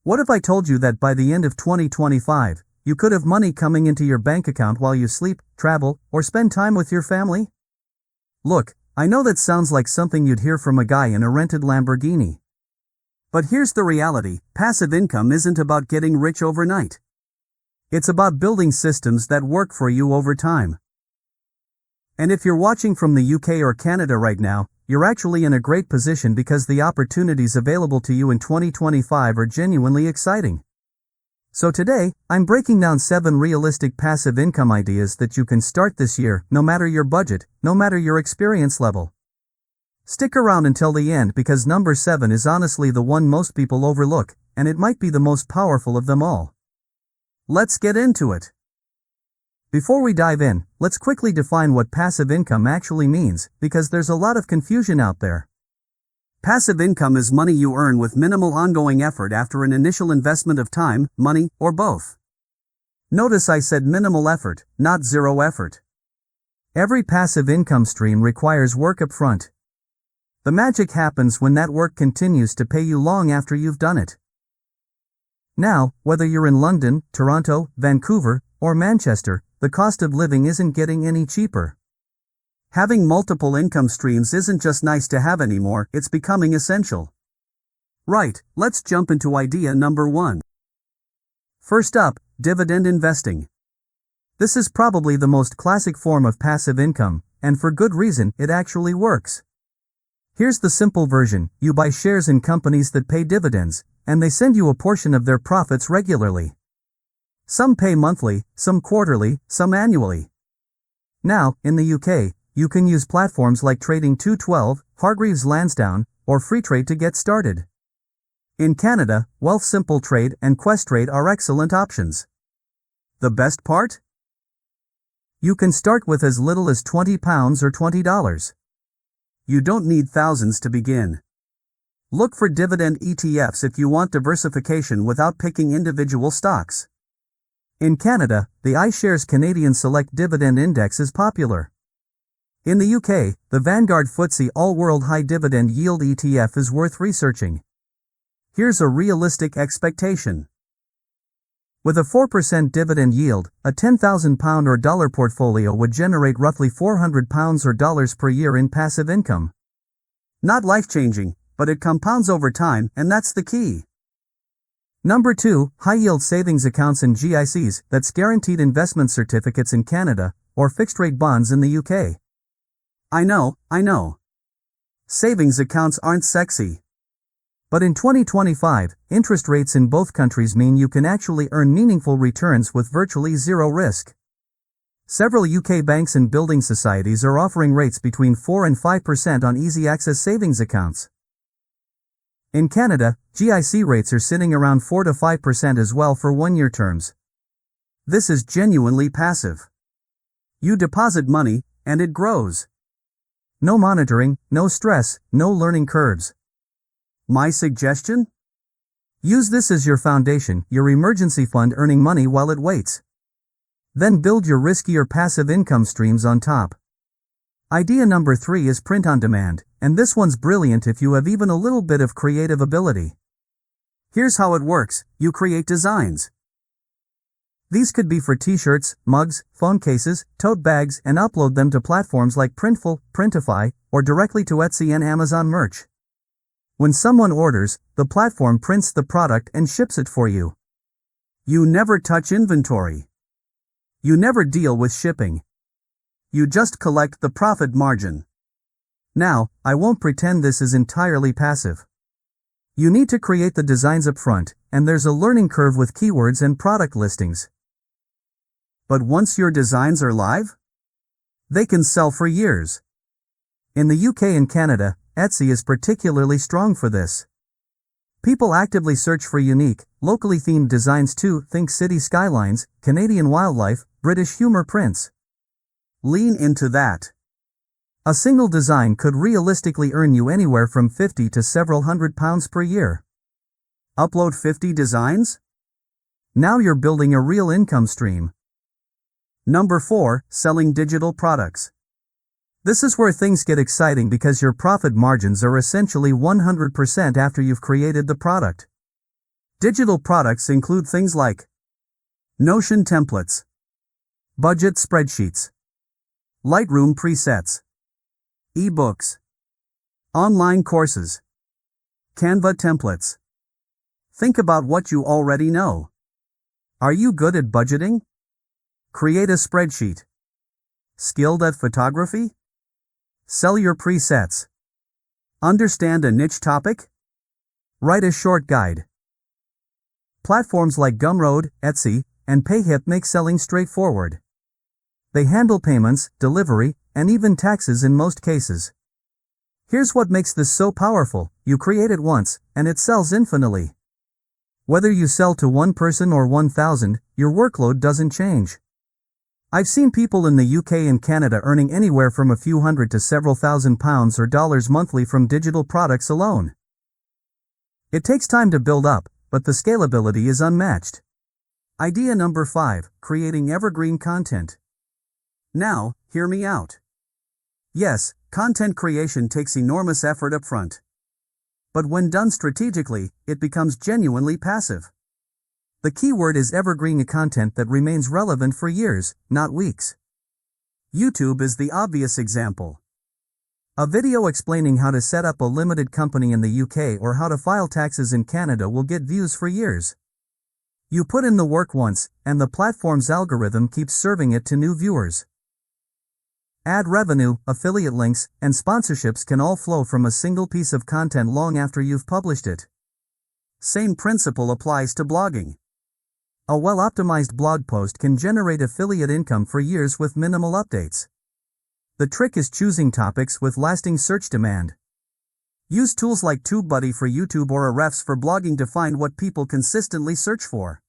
What if I told you that by the end of 2025, you could have money coming into your bank account while you sleep, travel, or spend time with your family? Look, I know that sounds like something you'd hear from a guy in a rented Lamborghini. But here's the reality: passive income isn't about getting rich overnight. It's about building systems that work for you over time. And if you're watching from the UK or Canada right now, you're actually in a great position because the opportunities available to you in 2025 are genuinely exciting. So today, I'm breaking down 7 realistic passive income ideas that you can start this year, no matter your budget, no matter your experience level. Stick around until the end because number 7 is honestly the one most people overlook, and it might be the most powerful of them all. Let's get into it. Before we dive in, let's quickly define what passive income actually means, because there's a lot of confusion out there. Passive income is money you earn with minimal ongoing effort after an initial investment of time, money, or both. Notice I said minimal effort, not zero effort. Every passive income stream requires work up front. The magic happens when that work continues to pay you long after you've done it. Now, whether you're in London, Toronto, Vancouver, or Manchester, the cost of living isn't getting any cheaper. Having multiple income streams isn't just nice to have anymore, it's becoming essential. Right, let's jump into idea number 1. First up, dividend investing. This is probably the most classic form of passive income, and for good reason, it actually works. Here's the simple version: you buy shares in companies that pay dividends, and they send you a portion of their profits regularly. Some pay monthly, some quarterly, some annually. Now, in the UK, you can use platforms like Trading 212, Hargreaves Lansdown, or Freetrade to get started. In Canada, Wealthsimple Trade and Questrade are excellent options. The best part? You can start with as little as £20 or $20. You don't need thousands to begin. Look for dividend ETFs if you want diversification without picking individual stocks. In Canada, the iShares Canadian Select Dividend Index is popular. In the UK, the Vanguard FTSE All-World High Dividend Yield ETF is worth researching. Here's a realistic expectation. With a 4% dividend yield, a £10,000 or dollar portfolio would generate roughly £400 or dollars per year in passive income. Not life-changing, but it compounds over time, and that's the key. Number 2, high-yield savings accounts and GICs, that's guaranteed investment certificates in Canada, or fixed-rate bonds in the UK. I know. Savings accounts aren't sexy. But in 2025, interest rates in both countries mean you can actually earn meaningful returns with virtually zero risk. Several UK banks and building societies are offering rates between 4 and 5% on easy-access savings accounts. In Canada, GIC rates are sitting around 4 to 5% as well for one-year terms. This is genuinely passive. You deposit money, and it grows. No monitoring, no stress, no learning curves. My suggestion? Use this as your foundation, your emergency fund earning money while it waits. Then build your riskier passive income streams on top. Idea number 3 is print on demand, and this one's brilliant if you have even a little bit of creative ability. Here's how it works: you create designs. These could be for t-shirts, mugs, phone cases, tote bags, and upload them to platforms like Printful, Printify, or directly to Etsy and Amazon merch. When someone orders, the platform prints the product and ships it for you. You never touch inventory. You never deal with shipping. You just collect the profit margin. Now, I won't pretend this is entirely passive. You need to create the designs up front, and there's a learning curve with keywords and product listings. But once your designs are live, they can sell for years. In the UK and Canada, Etsy is particularly strong for this. People actively search for unique, locally themed designs too. Think city skylines, Canadian wildlife, British humor prints. Lean into that. A single design could realistically earn you anywhere from £50 to several £100 per year. Upload 50 designs? Now you're building a real income stream. Number 4, selling digital products. This is where things get exciting because your profit margins are essentially 100% after you've created the product. Digital products include things like Notion templates, budget spreadsheets, Lightroom presets, ebooks, online courses, Canva templates. Think about what you already know. Are you good at budgeting? Create a spreadsheet. Skilled at photography? Sell your presets. Understand a niche topic? Write a short guide. Platforms like Gumroad, Etsy, and Payhip make selling straightforward. They handle payments, delivery, and even taxes in most cases. Here's what makes this so powerful: you create it once, and it sells infinitely. Whether you sell to one person or 1,000, your workload doesn't change. I've seen people in the UK and Canada earning anywhere from a few hundred to several £1,000s or dollars monthly from digital products alone. It takes time to build up, but the scalability is unmatched. Idea number 5, creating evergreen content. Now, hear me out. Yes, content creation takes enormous effort up front. But when done strategically, it becomes genuinely passive. The key word is evergreen content that remains relevant for years, not weeks. YouTube is the obvious example. A video explaining how to set up a limited company in the UK or how to file taxes in Canada will get views for years. You put in the work once, and the platform's algorithm keeps serving it to new viewers. Ad revenue, affiliate links, and sponsorships can all flow from a single piece of content long after you've published it. Same principle applies to blogging. A well-optimized blog post can generate affiliate income for years with minimal updates. The trick is choosing topics with lasting search demand. Use tools like TubeBuddy for YouTube or Ahrefs for blogging to find what people consistently search for.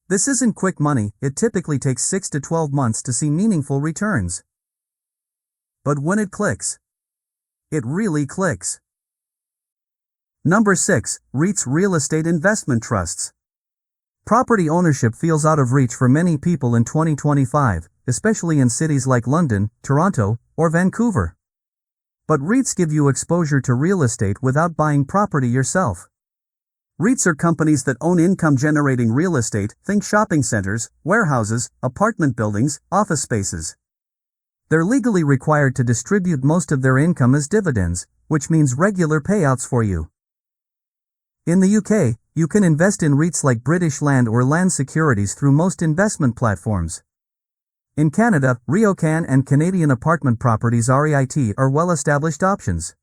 This isn't quick money, it typically takes 6 to 12 months to see meaningful returns. But when it clicks, it really clicks. Number 6, REITs, real estate investment trusts. Property ownership feels out of reach for many people in 2025, especially in cities like London, Toronto, or Vancouver. But REITs give you exposure to real estate without buying property yourself. REITs are companies that own income-generating real estate, think shopping centers, warehouses, apartment buildings, office spaces. They're legally required to distribute most of their income as dividends, which means regular payouts for you. In the UK, you can invest in REITs like British Land or Land Securities through most investment platforms. In Canada, RioCan and Canadian Apartment Properties REIT are well-established options.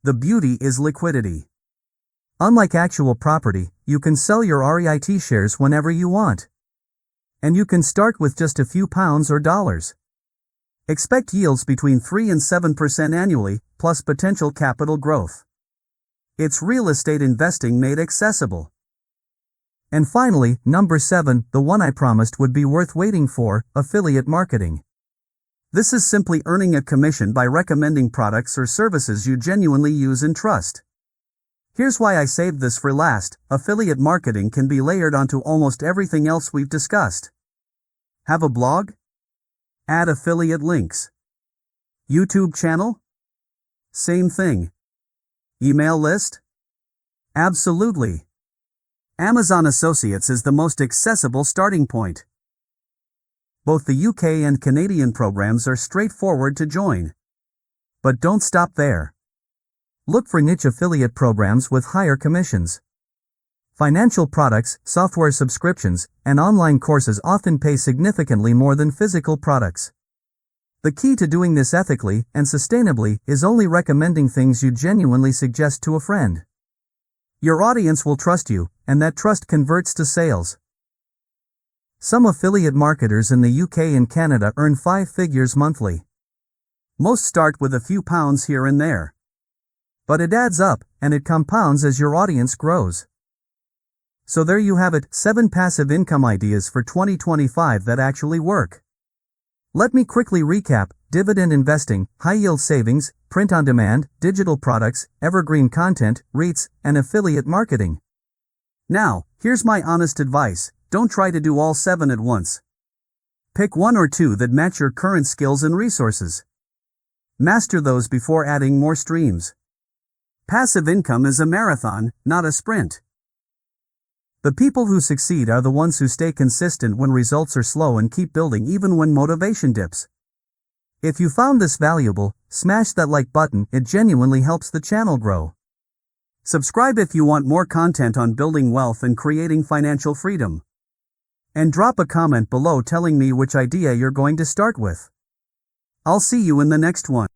The beauty is liquidity. Unlike actual property, you can sell your REIT shares whenever you want. And you can start with just a few pounds or dollars. Expect yields between 3 and 7% annually, plus potential capital growth. It's real estate investing made accessible. And finally, number 7, the one I promised would be worth waiting for, affiliate marketing. This is simply earning a commission by recommending products or services you genuinely use and trust. Here's why I saved this for last: affiliate marketing can be layered onto almost everything else we've discussed. Have a blog? Add affiliate links. YouTube channel? Same thing. Email list? Absolutely. Amazon Associates is the most accessible starting point. Both the UK and Canadian programs are straightforward to join. But don't stop there. Look for niche affiliate programs with higher commissions. Financial products, software subscriptions, and online courses often pay significantly more than physical products. The key to doing this ethically and sustainably is only recommending things you genuinely suggest to a friend. Your audience will trust you, and that trust converts to sales. Some affiliate marketers in the UK and Canada earn 5 figures monthly. Most start with a few pounds here and there. But it adds up, and it compounds as your audience grows. So there you have it, 7 passive income ideas for 2025 that actually work. Let me quickly recap: dividend investing, high-yield savings, print-on-demand, digital products, evergreen content, REITs, and affiliate marketing. Now, here's my honest advice: don't try to do all 7 at once. Pick 1 or 2 that match your current skills and resources. Master those before adding more streams. Passive income is a marathon, not a sprint. The people who succeed are the ones who stay consistent when results are slow and keep building even when motivation dips. If you found this valuable, smash that like button, it genuinely helps the channel grow. Subscribe if you want more content on building wealth and creating financial freedom. And drop a comment below telling me which idea you're going to start with. I'll see you in the next one.